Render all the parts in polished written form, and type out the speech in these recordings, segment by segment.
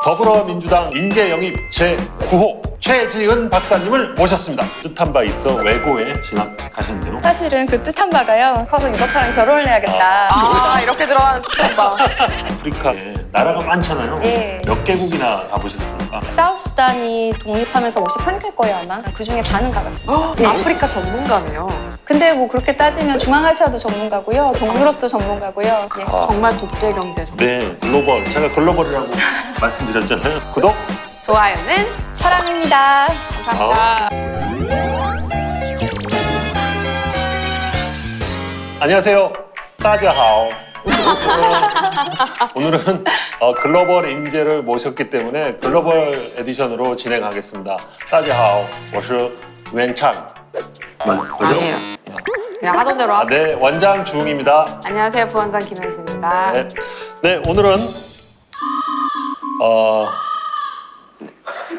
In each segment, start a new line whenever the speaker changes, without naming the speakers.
더불어민주당 인재 영입 제9호 최지은 박사님을 모셨습니다. 뜻한 바 있어 외고에 진학하셨네요.
사실은 그 뜻한 바가요. 커서 유덕화랑 결혼을 해야겠다.
이렇게 들어가는 뜻한 바.
아프리카에 나라가 많잖아요.
예.
몇 개국이나 가보셨습니까?
사우스수단이 독립하면서 53개일 거예요 아마. 그중에 반은 가봤어요. 네.
아프리카 전문가네요.
근데 뭐 그렇게 따지면 중앙아시아도 전문가고요. 동유럽도 전문가고요. 예.
정말 국제경제 전문가.
네, 글로벌. 제가 글로벌이라고 말씀드렸잖아요. 구독!
좋아요는
사랑입니다.
감사합니다.
안녕하세요. 따지하오. 오늘은 글로벌 인재를 모셨기 때문에 글로벌 에디션으로 진행하겠습니다. 따지하오. 我是 웬창.
아니에요. 그냥 하던 대로 하세요.
네, 원장 주웅입니다.
안녕하세요. 부원장 김현지입니다.
네, 오늘은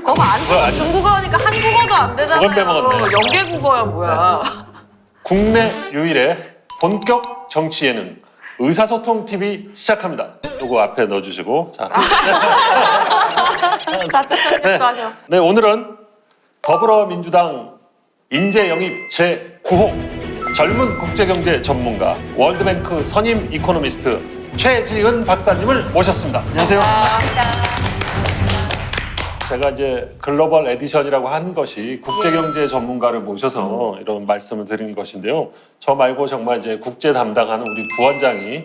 너무 안
그거
쓰고
아니야.
중국어니까 한국어도 안 되잖아요.
그건 빼먹었네.
연계국어야 뭐야.
국내 유일의 본격 정치 예능 의사소통 TV 시작합니다. 요거 앞에 넣어주시고 자.
자체 편집도 하셔.
네, 오늘은 더불어민주당 인재 영입 제9호 젊은 국제경제 전문가 월드뱅크 선임 이코노미스트 최지은 박사님을 모셨습니다. 안녕하세요. 제가 이제 글로벌 에디션이라고 한 것이 국제경제 전문가를 모셔서 이런 말씀을 드린 것인데요. 저 말고 정말 이제 국제 담당하는 우리 부원장이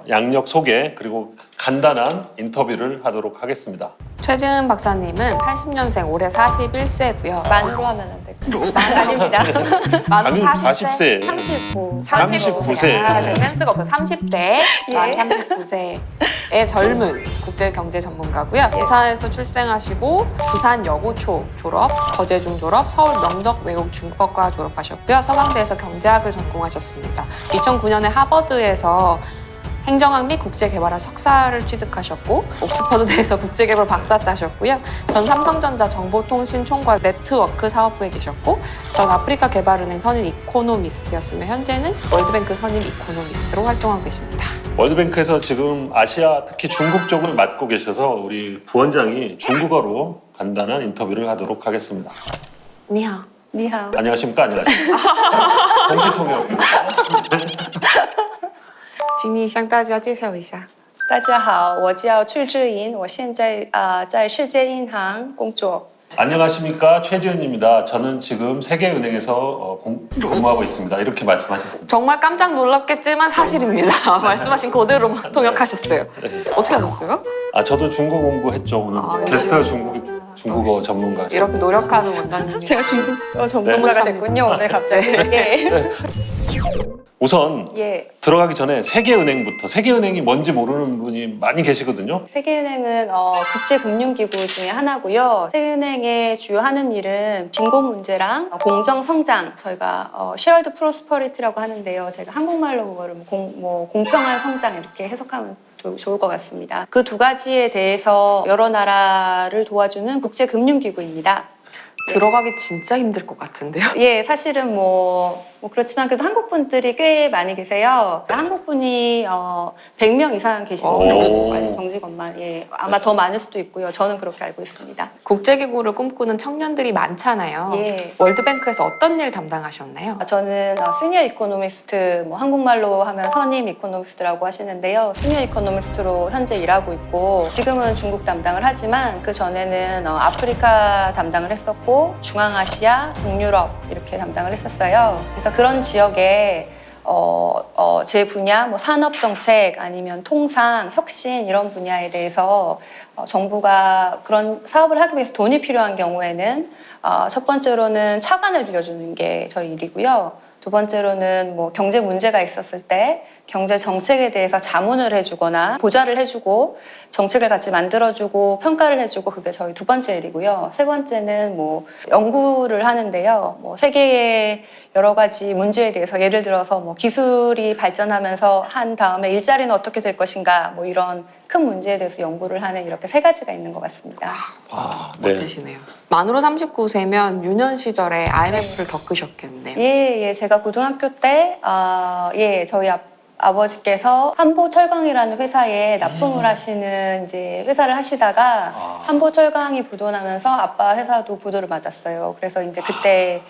양력 소개 그리고 간단한 인터뷰를 하도록 하겠습니다.
최지은 박사님은 80년생, 올해 41세고요.
만으로 하면 안 될까요? 만 아닙니다.
당연히
40세.
40세.
39.
아, 제가 센스가 없어요. 30대, 만 39세의 젊은 국제경제 전문가고요. 부산에서 출생하시고 부산 여고초 졸업, 거제중 졸업, 서울 명덕 외국 중국어과 졸업하셨고요. 서강대에서 경제학을 전공하셨습니다. 2009년에 하버드에서 행정학 및 국제개발학 석사를 취득하셨고 옥스퍼드대에서 국제개발 박사 따셨고요. 전 삼성전자 정보통신총괄 네트워크 사업부에 계셨고 전 아프리카 개발은행 선임 이코노미스트였으며 현재는 월드뱅크 선임 이코노미스트로 활동하고 계십니다.
월드뱅크에서 지금 아시아 특히 중국 쪽을 맡고 계셔서 우리 부원장이 중국어로 간단한 인터뷰를 하도록 하겠습니다.
니하.
니하오.
안녕하십니까? 안녕하십니까? 동시통역입니다.
请你向大家介绍一下。
大家好，我叫崔智英，我现在在世界银行工作。
안녕하십니까? 최지은입니다. 저는 지금 세계은행에서 근무하고 있습니다. 이렇게 말씀하셨습니다.
정말 깜짝 놀랐겠지만 사실입니다. 말씀하신 그대로 통역하셨어요. 어떻게 하셨어요?
저도 중국어 공부했죠. 오늘 게스트가 중국어 전문가.
이렇게 노력하는 원장님이.
제가 중국어 전문가가 됐군요. 오늘 갑자기. 예.
우선
예.
들어가기 전에 세계은행부터 세계은행이 뭔지 모르는 분이 많이 계시거든요.
세계은행은 국제금융기구 중에 하나고요. 세계은행의 주요 하는 일은 빈곤 문제랑 공정 성장, 저희가 쉐어드 프로스퍼리티라고 하는데요. 제가 한국말로 그거를 공평한 성장 이렇게 해석하면 좋을 것 같습니다. 그 두 가지에 대해서 여러 나라를 도와주는 국제금융기구입니다.
들어가기 진짜 힘들 것 같은데요?
예, 사실은 뭐 그렇지만 그래도 한국 분들이 꽤 많이 계세요. 한국 분이 100명 이상 계시는 정직원만. 예, 아마 더 많을 수도 있고요. 저는 그렇게 알고 있습니다.
국제기구를 꿈꾸는 청년들이 많잖아요.
예.
월드뱅크에서 어떤 일 담당하셨나요?
저는 시니어 이코노미스트, 한국말로 하면 선임 이코노미스트라고 하시는데요. 시니어 이코노미스트로 현재 일하고 있고 지금은 중국 담당을 하지만 그 전에는 아프리카 담당을 했었고 중앙아시아, 동유럽 이렇게 담당을 했었어요. 그래서 그런 지역에 제 분야, 산업정책 아니면 통상, 혁신 이런 분야에 대해서 정부가 그런 사업을 하기 위해서 돈이 필요한 경우에는 첫 번째로는 차관을 빌려주는 게 저희 일이고요. 두 번째로는 경제 문제가 있었을 때 경제 정책에 대해서 자문을 해주거나 보좌를 해주고 정책을 같이 만들어주고 평가를 해주고 그게 저희 두 번째 일이고요. 세 번째는 연구를 하는데요. 세계의 여러 가지 문제에 대해서 예를 들어서 기술이 발전하면서 한 다음에 일자리는 어떻게 될 것인가 이런 큰 문제에 대해서 연구를 하는 이렇게 세 가지가 있는 것 같습니다.
네.
멋지시네요. 만으로 39세면 유년 시절에 IMF를 겪으셨겠네요.
예, 제가 고등학교 때 저희 아버지께서 한보철강이라는 회사에 납품을 하시는 이제 회사를 하시다가 한보철강이 부도나면서 아빠 회사도 부도를 맞았어요. 그래서 이제 그때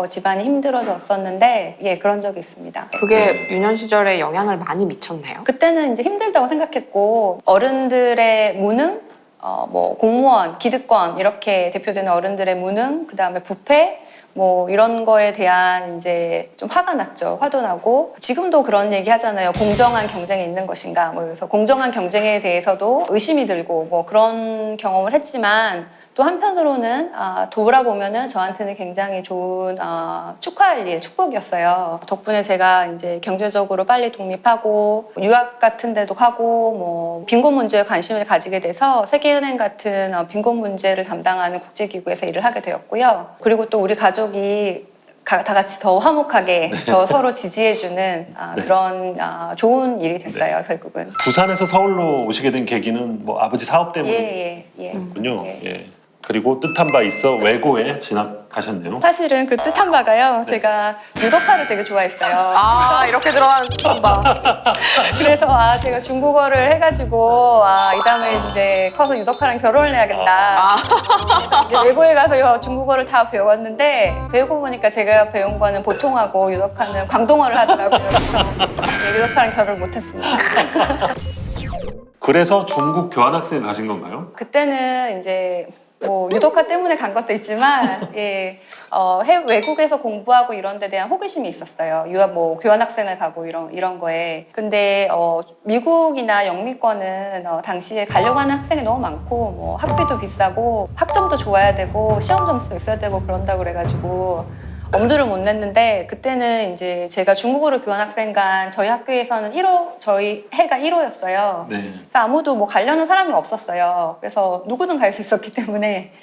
집안이 힘들어졌었는데 예, 그런 적이 있습니다.
그게 유년 시절에 영향을 많이 미쳤나요?
그때는 이제 힘들다고 생각했고 어른들의 무능, 뭐 공무원, 기득권 이렇게 대표되는 어른들의 무능, 그 다음에 부패, 뭐 이런 거에 대한 이제 좀 화가 났죠. 화도 나고 지금도 그런 얘기 하잖아요. 공정한 경쟁이 있는 것인가. 뭐 그래서 공정한 경쟁에 대해서도 의심이 들고 뭐 그런 경험을 했지만 또 한편으로는 돌아보면은 저한테는 굉장히 좋은 축하할 일, 축복이었어요. 덕분에 제가 이제 경제적으로 빨리 독립하고 유학 같은 데도 가고 뭐 빈곤 문제에 관심을 가지게 돼서 세계은행 같은 빈곤 문제를 담당하는 국제기구에서 일을 하게 되었고요. 그리고 또 우리 가족이 다 같이 더 화목하게 더 서로 지지해주는 그런 좋은 일이 됐어요. 결국은.
부산에서 서울로 오시게 된 계기는 뭐 아버지 사업
예.
때문이군요. 예. 그리고 뜻한 바 있어 외고에 진학하셨네요.
사실은 그 뜻한 바가요. 제가 유도카를 되게 좋아했어요.
이렇게 들어가는 바.
그래서 제가 중국어를 해가지고 이 다음에 이제 커서 유도카랑 결혼을 해야겠다. 이제 외국에 가서 중국어를 다 배웠는데 배우고 보니까 제가 배운 거는 보통하고 유도카는 광동어를 하더라고요. 그래서 유도카랑 결혼을 못했습니다.
그래서 중국 교환학생 가신 건가요?
그때는 이제 뭐 유도카 때문에 간 것도 있지만 외국에서 공부하고 이런 데 대한 호기심이 있었어요. 유학 뭐 교환학생을 가고 이런 거에. 근데 미국이나 영미권은 당시에 가려고 하는 학생이 너무 많고 뭐 학비도 비싸고 학점도 좋아야 되고 시험 점수도 있어야 되고 그런다고 그래가지고 엄두를 못 냈는데 그때는 이제 제가 중국으로 교환학생 간 저희 학교에서는 1호 저희 해가 1호였어요.
네.
그래서 아무도 뭐 가려는 사람이 없었어요. 그래서 누구든 갈 수 있었기 때문에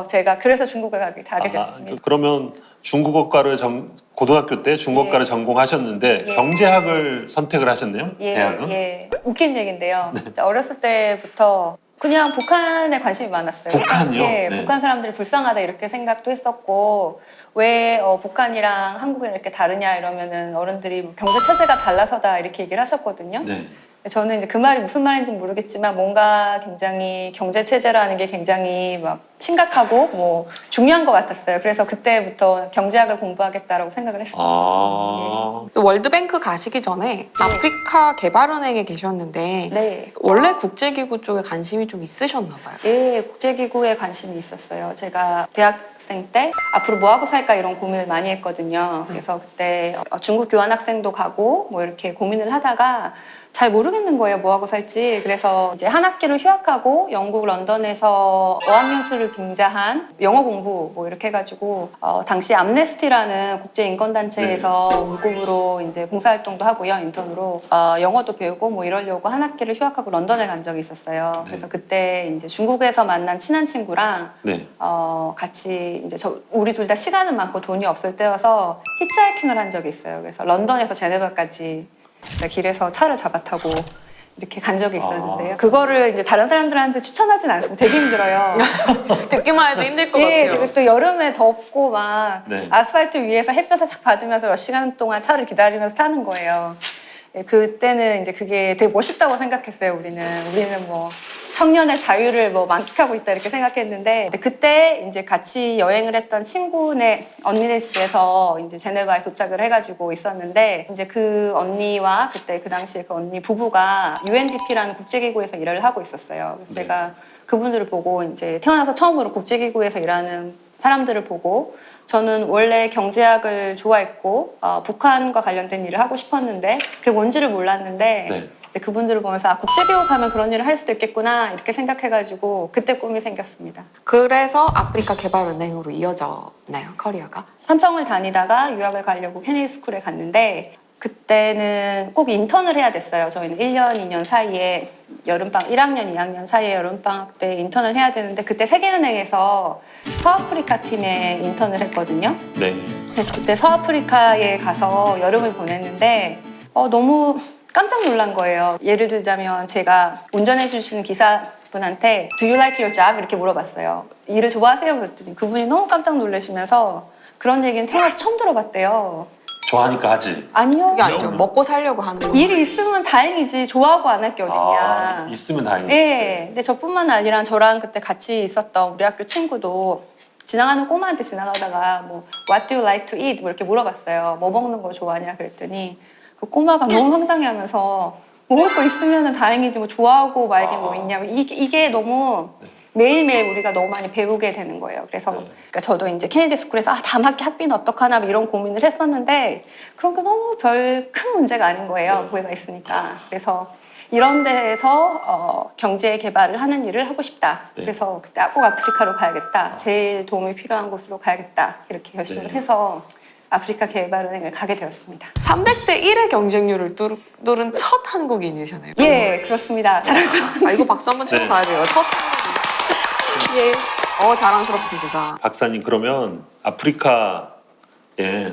제가 그래서 중국에 가게 됐습니다.
그러면 중국어과를 고등학교 때 중국어과를 전공하셨는데 경제학을 선택을 하셨네요? 대학은?
예. 웃긴 얘기인데요. 진짜 어렸을 때부터 그냥 북한에 관심이 많았어요.
북한이요?
예,
네.
북한 사람들이 불쌍하다 이렇게 생각도 했었고 왜 북한이랑 한국이랑 이렇게 다르냐 이러면은 어른들이 뭐 경제 체제가 달라서다 이렇게 얘기를 하셨거든요.
네.
저는 이제 그 말이 무슨 말인지 모르겠지만 뭔가 굉장히 경제 체제라는 게 굉장히 막 심각하고 뭐 중요한 것 같았어요. 그래서 그때부터 경제학을 공부하겠다라고 생각을 했어요.
또 월드뱅크 가시기 전에 아프리카 개발은행에 계셨는데
네.
원래 국제기구 쪽에 관심이 좀 있으셨나 봐요.
예, 국제기구에 관심이 있었어요. 제가 대학생 때 앞으로 뭐 하고 살까 이런 고민을 많이 했거든요. 그래서 그때 중국 교환학생도 가고 뭐 이렇게 고민을 하다가 잘 모르겠는 거예요, 뭐 하고 살지. 그래서 이제 한 학기를 휴학하고 영국 런던에서 어학연수를 빙자한 영어 공부 뭐 이렇게 해가지고 당시 암네스티라는 국제 인권단체에서 월급으로 이제 봉사활동도 하고요, 인턴으로 영어도 배우고 뭐 이러려고 한 학기를 휴학하고 런던에 간 적이 있었어요. 그래서 그때 이제 중국에서 만난 친한 친구랑 같이 이제 우리 둘 다 시간은 많고 돈이 없을 때여서 히치하이킹을 한 적이 있어요. 그래서 런던에서 제네바까지 진짜 길에서 차를 잡아 타고 이렇게 간 적이 있었는데요. 그거를 이제 다른 사람들한테 추천하진 않습니다. 되게 힘들어요.
듣기만 해도 힘들 것
예,
같아요.
그리고 또 여름에 덥고 막 아스팔트 위에서 햇볕을 딱 받으면서 몇 시간 동안 차를 기다리면서 타는 거예요. 예, 그때는 이제 그게 되게 멋있다고 생각했어요. 우리는 뭐 청년의 자유를 뭐 만끽하고 있다 이렇게 생각했는데 그때 이제 같이 여행을 했던 친구네 언니네 집에서 이제 제네바에 도착을 해가지고 있었는데 이제 그 언니와 그때 그 당시에 그 언니 부부가 UNDP라는 국제기구에서 일을 하고 있었어요. 그래서 제가 그분들을 보고 이제 태어나서 처음으로 국제기구에서 일하는 사람들을 보고 저는 원래 경제학을 좋아했고 북한과 관련된 일을 하고 싶었는데 그게 뭔지를 몰랐는데 그분들을 보면서 국제기구 가면 그런 일을 할 수도 있겠구나 이렇게 생각해가지고 그때 꿈이 생겼습니다.
그래서 아프리카 개발은행으로 이어졌나요, 커리어가?
삼성을 다니다가 유학을 가려고 케네디 스쿨에 갔는데 그때는 꼭 인턴을 해야 됐어요. 저희는 1년, 2년 사이에 여름방학, 1학년, 2학년 사이에 여름방학 때 인턴을 해야 되는데 그때 세계은행에서 서아프리카 팀에 인턴을 했거든요. 그래서 그때 서아프리카에 가서 여름을 보냈는데 너무 깜짝 놀란 거예요. 예를 들자면 제가 운전해 주시는 기사분한테 Do you like your job? 이렇게 물어봤어요. 일을 좋아하세요? 그랬더니 그분이 너무 깜짝 놀라시면서 그런 얘기는 태어나서 처음 들어봤대요.
좋아하니까 하지.
아니요.
그게 아니죠. 먹고 살려고 하는 거.
일이 있으면 다행이지 좋아하고 안 할 게 어딨냐.
있으면 다행이지.
예. 근데 저뿐만 아니라 저랑 그때 같이 있었던 우리 학교 친구도 지나가는 꼬마한테 지나가다가 뭐 What do you like to eat? 뭐 이렇게 물어봤어요. 뭐 먹는 거 좋아하냐 그랬더니 그 꼬마가 너무 황당해하면서 먹을 거 있으면 다행이지 뭐 좋아하고 말게 뭐 있냐. 이게 너무 매일매일 우리가 너무 많이 배우게 되는 거예요. 그래서 그러니까 저도 이제 케네디 스쿨에서 다학기 학비는 어떡하나 뭐 이런 고민을 했었는데 그런 게 너무 별 큰 문제가 아닌 거예요. 거기가 있으니까. 그래서 이런 데에서 경제 개발을 하는 일을 하고 싶다.
네.
그래서 그때 꼭 아프리카로 가야겠다. 제일 도움이 필요한 곳으로 가야겠다. 이렇게 결심을
네.
해서 아프리카 개발은행을 가게 되었습니다.
300대 1의 경쟁률을 뚫은 첫 한국인이잖아요.
예, 그렇습니다. 자랑스러운.
이거 박수 한번 치고
네.
가야 돼요. 첫 한국인.
예.
자랑스럽습니다.
박사님 그러면 아프리카에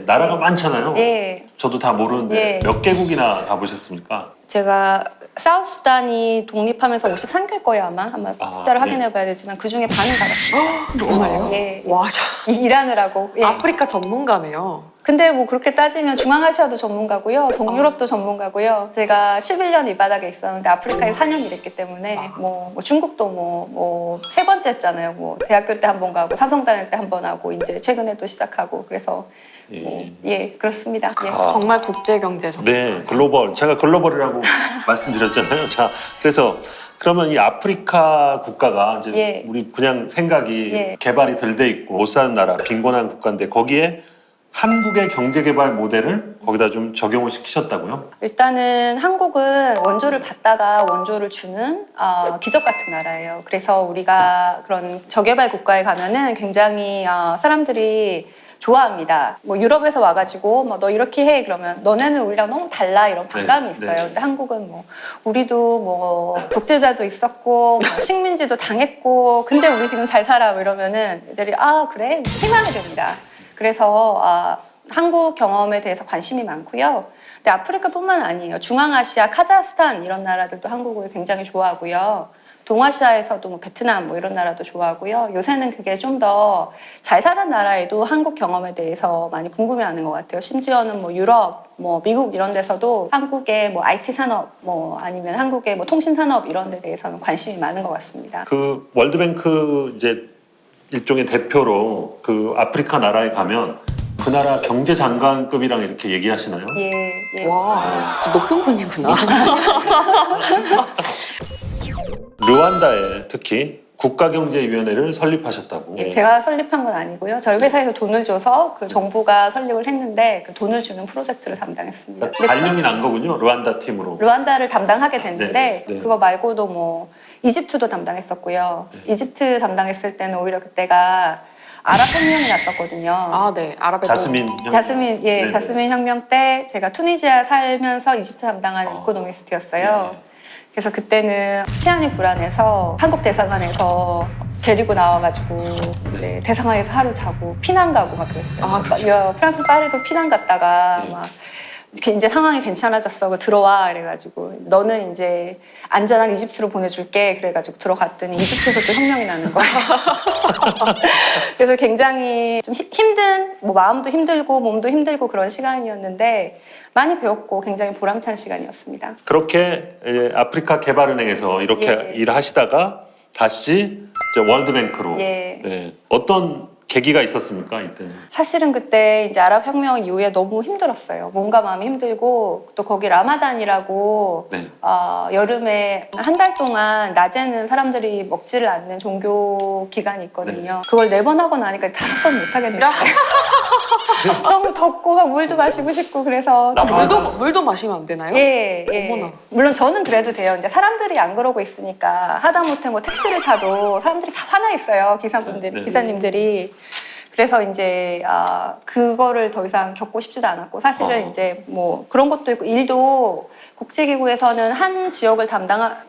나라가 많잖아요.
예.
저도 다 모르는데
예.
몇 개국이나 가보셨습니까?
제가 사우스수단이 독립하면서 53개일 거예요 아마 숫자를
네.
확인해봐야 되지만 그 중에 반은 가봤어요.
정말요?
예.
와,
일하느라고. 예.
아프리카 전문가네요.
근데 뭐 그렇게 따지면 중앙아시아도 전문가고요, 동유럽도 전문가고요. 제가 11년 이 바닥에 있었는데 아프리카에 4년 일했기 때문에 뭐 중국도 뭐 세 번째 했잖아요. 뭐 대학교 때 한 번 가고 삼성 다닐 때 한 번 하고 이제 최근에 또 시작하고 그래서 예 그렇습니다. 예.
정말 국제경제 전문가.
네, 글로벌. 제가 글로벌이라고 말씀드렸잖아요. 자, 그래서 그러면 이 아프리카 국가가 이제
예.
우리 그냥 생각이
예.
개발이 덜 돼 있고 못 사는 나라, 빈곤한 국가인데 거기에 한국의 경제 개발 모델을 거기다 좀 적용을 시키셨다고요?
일단은 한국은 원조를 받다가 원조를 주는 기적 같은 나라예요. 그래서 우리가 그런 저개발 국가에 가면은 굉장히 사람들이 좋아합니다. 뭐 유럽에서 와가지고 뭐 너 이렇게 해 그러면 너네는 우리랑 너무 달라 이런 반감이
네,
있어요.
네.
근데 한국은 뭐 우리도 뭐 독재자도 있었고 뭐 식민지도 당했고 근데 우리 지금 잘 살아 뭐 이러면은 애들이 그래 희망이 됩니다. 그래서 한국 경험에 대해서 관심이 많고요. 근데 아프리카뿐만 아니에요. 중앙아시아, 카자흐스탄 이런 나라들도 한국을 굉장히 좋아하고요. 동아시아에서도 뭐 베트남 뭐 이런 나라도 좋아하고요. 요새는 그게 좀 더 잘 사는 나라에도 한국 경험에 대해서 많이 궁금해하는 것 같아요. 심지어는 뭐 유럽, 뭐 미국 이런 데서도 한국의 뭐 IT 산업, 뭐 아니면 한국의 뭐 통신 산업 이런 데 대해서는 관심이 많은 것 같습니다.
그 월드뱅크 이제 일종의 대표로 그 아프리카 나라에 가면 그 나라 경제장관급이랑 이렇게 얘기하시나요?
예.
와, 좀 높은 분이구나.
르완다에 특히 국가경제위원회를 설립하셨다고.
예, 제가 설립한 건 아니고요. 저희 회사에서 돈을 줘서 그 정부가 설립을 했는데 그 돈을 주는 프로젝트를 담당했습니다. 근데
발령이 난 거군요. 르완다 팀으로.
르완다를 담당하게 됐는데
네, 네.
그거 말고도 뭐 이집트도 담당했었고요. 이집트 담당했을 때는 오히려 그때가 아랍혁명이 났었거든요.
네. 아랍의
자스민 형.
자스민
네, 네.
자스민 혁명 때 제가 투니지아 살면서 이집트 담당한 이코노미스트였어요.
네.
그래서 그때는 치안이 불안해서 한국 대사관에서 데리고 나와가지고 네, 대사관에서 하루 자고 피난 가고 막 그랬어요. 프랑스 파리로 피난 갔다가
네.
막 이제 상황이 괜찮아졌어. 들어와 이래가지고 너는 이제 안전한 이집트로 보내줄게. 그래가지고 들어갔더니 이집트에서 또 혁명이 나는 거예요. 그래서 굉장히 좀 힘든 뭐 마음도 힘들고 몸도 힘들고 그런 시간이었는데 많이 배웠고 굉장히 보람찬 시간이었습니다.
그렇게 아프리카 개발은행에서 이렇게 일을 하시다가 다시 이제 월드뱅크로.
예.
네. 어떤 계기가 있었습니까 이때는?
사실은 그때 이제 아랍혁명 이후에 너무 힘들었어요. 몸과 마음이 힘들고 또 거기 라마단이라고
네.
여름에 한 달 동안 낮에는 사람들이 먹지를 않는 종교 기간이 있거든요. 그걸 4번 하고 나니까 5번 못 하겠네요. 너무 덥고 막 물도 마시고 싶고 그래서
물도 마시면 안 되나요?
예.
어머나.
물론 저는 그래도 돼요. 이제 사람들이 안 그러고 있으니까 하다못해 뭐 택시를 타도 사람들이 다 화나 있어요. 기사님들이. 그래서 이제 그거를 더 이상 겪고 싶지도 않았고 사실은 이제 뭐 그런 것도 있고 일도 국제기구에서는 한 지역을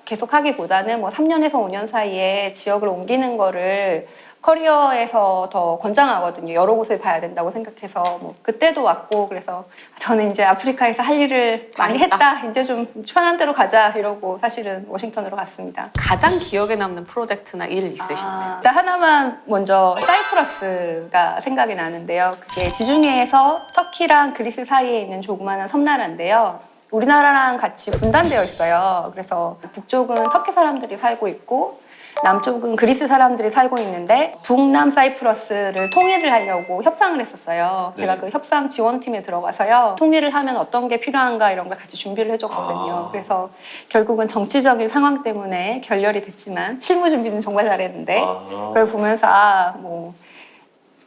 계속 하기보다는 뭐 3년에서 5년 사이에 지역을 옮기는 거를 커리어에서 더 권장하거든요. 여러 곳을 봐야 된다고 생각해서 뭐 그때도 왔고 그래서 저는 이제 아프리카에서 할 일을 많이 했다. 이제 좀 편한 데로 가자 이러고 사실은 워싱턴으로 갔습니다.
가장 기억에 남는 프로젝트나 일 있으신가요?
일단 하나만 먼저 사이프러스가 얘기가 생각이 나는데요. 그게 지중해에서 터키랑 그리스 사이에 있는 조그마한 섬나라인데요. 우리나라랑 같이 분단되어 있어요. 그래서 북쪽은 터키 사람들이 살고 있고 남쪽은 그리스 사람들이 살고 있는데 북남 사이프러스를 통일을 하려고 협상을 했었어요.
네.
제가 그 협상 지원팀에 들어가서요. 통일을 하면 어떤 게 필요한가 이런 걸 같이 준비를 해줬거든요. 그래서 결국은 정치적인 상황 때문에 결렬이 됐지만 실무 준비는 정말 잘했는데 그걸 보면서 뭐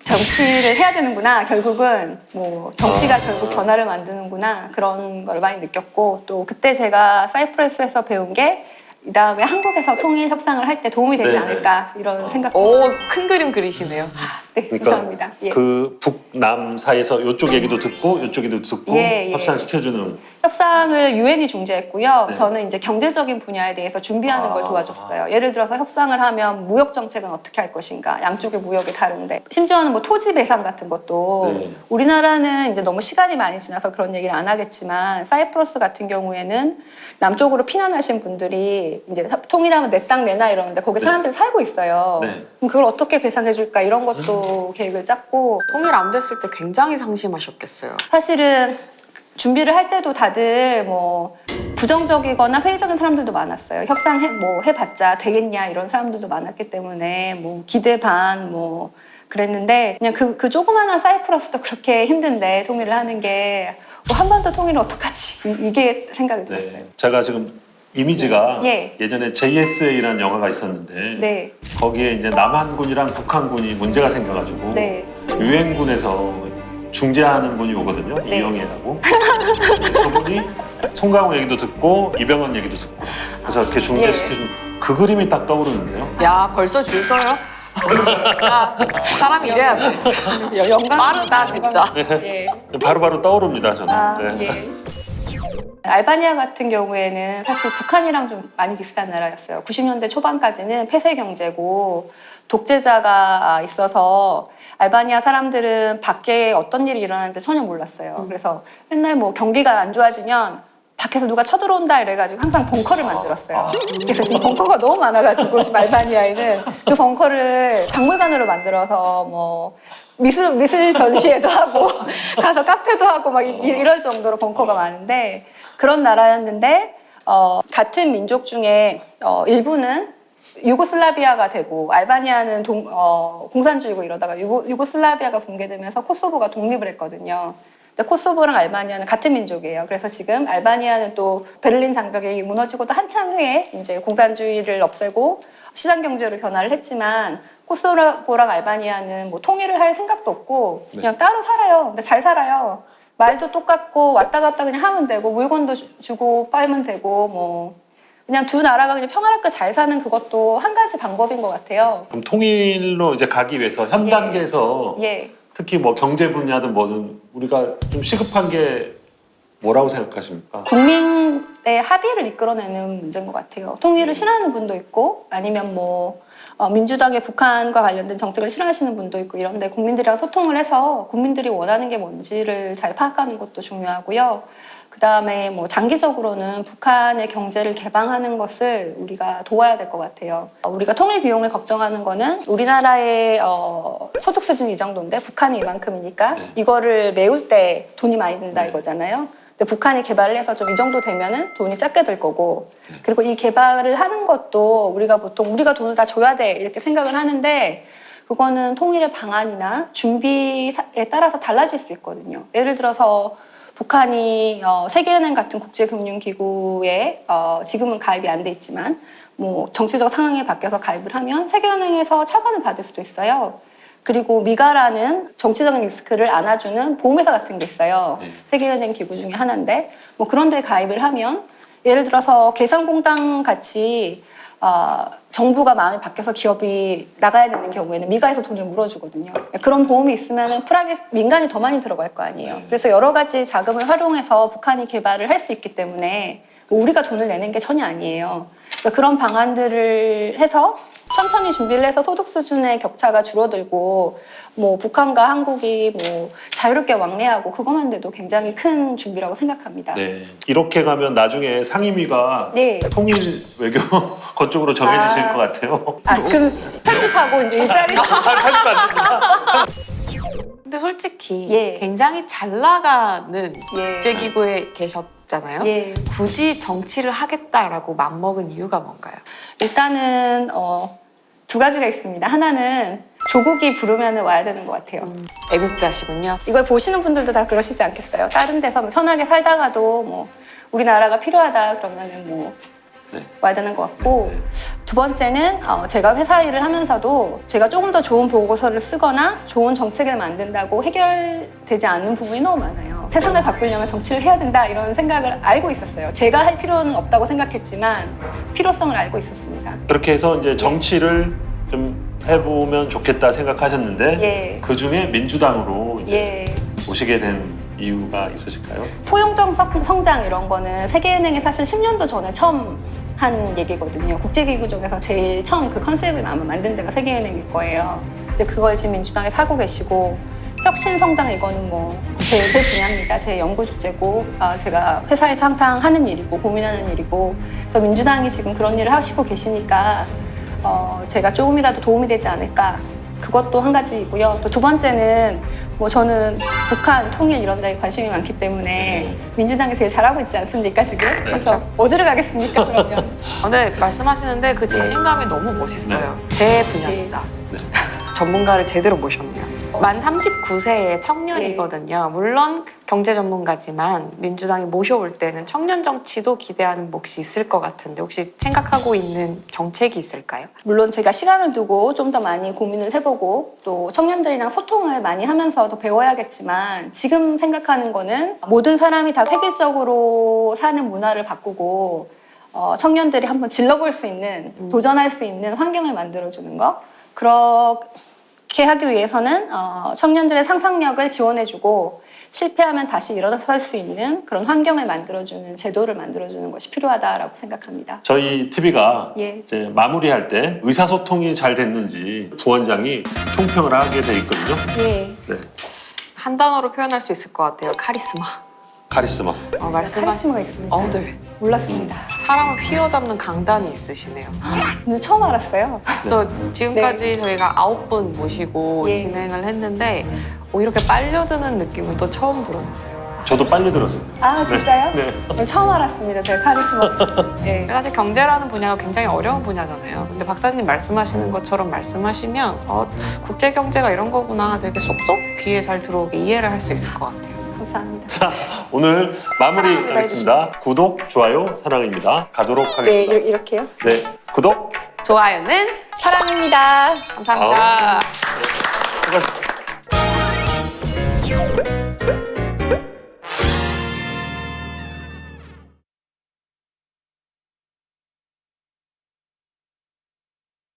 정치를 해야 되는구나. 결국은 뭐 정치가 결국 변화를 만드는구나. 그런 걸 많이 느꼈고 또 그때 제가 사이프러스에서 배운 게 이 다음에 한국에서 통일 협상을 할 때 도움이 되지
네네.
않을까 이런 생각.
오, 큰 그림 그리시네요.
네,
그러니까
감사합니다. 예.
그 북남 사이에서 이쪽 얘기도 듣고 이쪽 얘기도 듣고
예, 예.
협상시켜주는.
협상을 유엔이 중재했고요.
네.
저는 이제 경제적인 분야에 대해서 준비하는 걸 도와줬어요. 예를 들어서 협상을 하면 무역 정책은 어떻게 할 것인가. 양쪽의 무역이 다른데. 심지어는 뭐 토지 배상 같은 것도
네.
우리나라는 이제 너무 시간이 많이 지나서 그런 얘기를 안 하겠지만 사이프러스 같은 경우에는 남쪽으로 피난하신 분들이 이제 통일하면 내 땅 내놔 이러는데 거기
네.
사람들이 살고 있어요.
네.
그럼 그걸 어떻게 배상해 줄까 이런 것도 계획을 짰고
통일 안 됐을 때 굉장히 상심하셨겠어요.
사실은 준비를 할 때도 다들 뭐 부정적이거나 회의적인 사람들도 많았어요. 협상해 뭐 해봤자 되겠냐 이런 사람들도 많았기 때문에 뭐 기대 반 뭐 그랬는데 그냥 그 조그마한 사이프러스도 그렇게 힘든데 통일을 하는 게 뭐 한 번 더 통일을 어떡하지 이게 생각이 들었어요.
네. 제가 지금 이미지가
예.
예전에 JSA라는 영화가 있었는데
네,
거기에 이제 남한군이랑 북한군이 문제가 생겨가지고
네,
유엔군에서 중재하는 분이 오거든요.
네.
이영애라고. 그분이 송강호 얘기도 듣고 이병헌 얘기도 듣고 그래서 이렇게 중재시켜준 그 그림이 딱 떠오르는데요.
야, 벌써 줄 서요? 야, 사람이 이래야 돼.
영광
빠르다, 진짜.
예.
바로바로 떠오릅니다 저는. 네.
예. 알바니아 같은 경우에는 사실 북한이랑 좀 많이 비슷한 나라였어요. 90년대 초반까지는 폐쇄 경제고 독재자가 있어서 알바니아 사람들은 밖에 어떤 일이 일어나는지 전혀 몰랐어요. 그래서 맨날 뭐 경기가 안 좋아지면 밖에서 누가 쳐들어온다 이래가지고 항상 벙커를 만들었어요. 그래서 지금 벙커가 너무 많아가지고 지금 알바니아에는 그 벙커를 박물관으로 만들어서 뭐 미술 전시회도 하고 가서 카페도 하고 막 이럴 정도로 벙커가 많은데 그런 나라였는데 같은 민족 중에 일부는 유고슬라비아가 되고 알바니아는 공산주의고 이러다가 유고슬라비아가 붕괴되면서 코소보가 독립을 했거든요. 근데 코소보랑 알바니아는 같은 민족이에요. 그래서 지금 알바니아는 또 베를린 장벽이 무너지고도 한참 후에 이제 공산주의를 없애고 시장 경제로 변화를 했지만 코소보랑 알바니아는 뭐 통일을 할 생각도 없고 그냥 따로 살아요. 근데 잘 살아요. 말도 똑같고 왔다 갔다 그냥 하면 되고 물건도 주고 빨면 되고 뭐 그냥 두 나라가 그냥 평화롭게 잘 사는 그것도 한 가지 방법인 것 같아요.
그럼 통일로 이제 가기 위해서 현 단계에서
예.
특히 뭐 경제 분야든 뭐든 우리가 좀 시급한 게 뭐라고 생각하십니까?
국민의 합의를 이끌어내는 문제인 것 같아요. 통일을 싫어하는 분도 있고 아니면 뭐 민주당의 북한과 관련된 정책을 싫어하시는 분도 있고 이런데 국민들이랑 소통을 해서 국민들이 원하는 게 뭔지를 잘 파악하는 것도 중요하고요. 그다음에 뭐 장기적으로는 북한의 경제를 개방하는 것을 우리가 도와야 될 것 같아요. 우리가 통일 비용을 걱정하는 거는 우리나라의 소득 수준이 이 정도인데 북한이 이만큼이니까 이거를 메울 때 돈이 많이 든다 이거잖아요. 근데 북한이 개발을 해서 좀 이 정도 되면은 돈이 작게 들 거고 그리고 이 개발을 하는 것도 우리가 보통 우리가 돈을 다 줘야 돼 이렇게 생각을 하는데 그거는 통일의 방안이나 준비에 따라서 달라질 수 있거든요. 예를 들어서 북한이 세계은행 같은 국제금융기구에 지금은 가입이 안 돼 있지만 뭐 정치적 상황이 바뀌어서 가입을 하면 세계은행에서 차관을 받을 수도 있어요. 그리고 미가라는 정치적인 리스크를 안아주는 보험회사 같은 게 있어요. 세계은행 기구 중에 하나인데 뭐 그런 데 가입을 하면 예를 들어서 개성공단 같이 정부가 마음이 바뀌어서 기업이 나가야 되는 경우에는 미가에서 돈을 물어주거든요. 그런 보험이 있으면 민간이 더 많이 들어갈 거 아니에요. 그래서 여러 가지 자금을 활용해서 북한이 개발을 할 수 있기 때문에 뭐 우리가 돈을 내는 게 전혀 아니에요. 그러니까 그런 방안들을 해서 천천히 준비를 해서 소득 수준의 격차가 줄어들고 뭐 북한과 한국이 뭐 자유롭게 왕래하고 그것만 돼도 굉장히 큰 준비라고 생각합니다.
네. 이렇게 가면 나중에 상임위가
네.
통일 외교 그쪽으로 정해지실 것 같아요.
그럼 편집하고 이제 일자리
하지 맙니다.
근데 솔직히
예.
굉장히 잘 나가는
예.
국제기구에 계셨잖아요.
예.
굳이 정치를 하겠다라고 맘먹은 이유가 뭔가요?
일단은 두 가지가 있습니다. 하나는 조국이 부르면 와야 되는 것 같아요.
애국자시군요.
이걸 보시는 분들도 다 그러시지 않겠어요? 다른 데서 편하게 살다가도 뭐 우리나라가 필요하다 그러면은 뭐
네.
와야 되는 것 같고,
네.
두 번째는 제가 회사 일을 하면서도 제가 조금 더 좋은 보고서를 쓰거나 좋은 정책을 만든다고 해결되지 않는 부분이 너무 많아요. 세상을 바꾸려면 정치를 해야 된다 이런 생각을 알고 있었어요. 제가 할 필요는 없다고 생각했지만 필요성을 알고 있었습니다.
그렇게 해서 이제 정치를 좀 해보면 좋겠다 생각하셨는데
예.
그 중에 민주당으로 이제
예.
오시게 된 이유가 있으실까요?
포용적 성장 이런 거는 세계은행이 사실 10년도 전에 처음 한 얘기거든요. 국제기구 중에서 제일 처음 그 컨셉을 아마 만든 데가 세계은행일 거예요. 근데 그걸 지금 민주당에 사고 계시고, 혁신 성장 이거는 뭐 제 분야입니다. 제 연구 주제고 제가 회사에서 항상 하는 일이고 고민하는 일이고, 그래서 민주당이 지금 그런 일을 하시고 계시니까 제가 조금이라도 도움이 되지 않을까. 그것도 한 가지이고요. 또 두 번째는 뭐 저는 북한 통일 이런 데에 관심이 많기 때문에 민주당이 제일 잘하고 있지 않습니까 지금? 그래서 어디를 가겠습니까 그러면?
근데 말씀하시는데 그 자신감이 너무 멋있어요. 제 분야입니다.
네.
전문가를 제대로 모셨네요. 만 39세의 청년이거든요. 물론 경제 전문가지만 민주당이 모셔올 때는 청년 정치도 기대하는 몫이 있을 것 같은데 혹시 생각하고 있는 정책이 있을까요?
물론 제가 시간을 두고 좀 더 많이 고민을 해보고 또 청년들이랑 소통을 많이 하면서 더 배워야겠지만, 지금 생각하는 거는 모든 사람이 다 획일적으로 사는 문화를 바꾸고 청년들이 한번 질러볼 수 있는, 도전할 수 있는 환경을 만들어주는 거. 그렇게 하기 위해서는 청년들의 상상력을 지원해주고 실패하면 다시 일어설 수 있는 그런 환경을 만들어주는, 제도를 만들어주는 것이 필요하다라고 생각합니다.
저희 TV가
예.
이제 마무리할 때 의사소통이 잘 됐는지 부원장이 총평을 하게 돼 있거든요.
예.
네.
한 단어로 표현할 수 있을 것 같아요. 카리스마.
카리스마.
카리스마가 있습니다.
네.
몰랐습니다.
사람을 휘어잡는 강단이 있으시네요.
오늘 처음 알았어요.
그래서 지금까지 저희가 9분 모시고
예.
진행을 했는데 이렇게 빨려드는 느낌은 또 처음 들어봤어요.
저도 빨리 들었어요.
아 진짜요?
네.
오늘 처음 알았습니다. 제가 카리스마. 예.
사실 경제라는 분야가 굉장히 어려운 분야잖아요. 근데 박사님 말씀하시는 것처럼 말씀하시면 국제 경제가 이런 거구나 되게 쏙쏙 귀에 잘 들어오게 이해를 할 수 있을 것 같아요.
감사합니다.
자, 오늘
사랑합니다
마무리하겠습니다. 구독, 좋아요, 사랑입니다. 가도록
네,
하겠습니다.
이렇게요.
네, 구독.
좋아요는
사랑입니다.
감사합니다.
수고하셨습니다.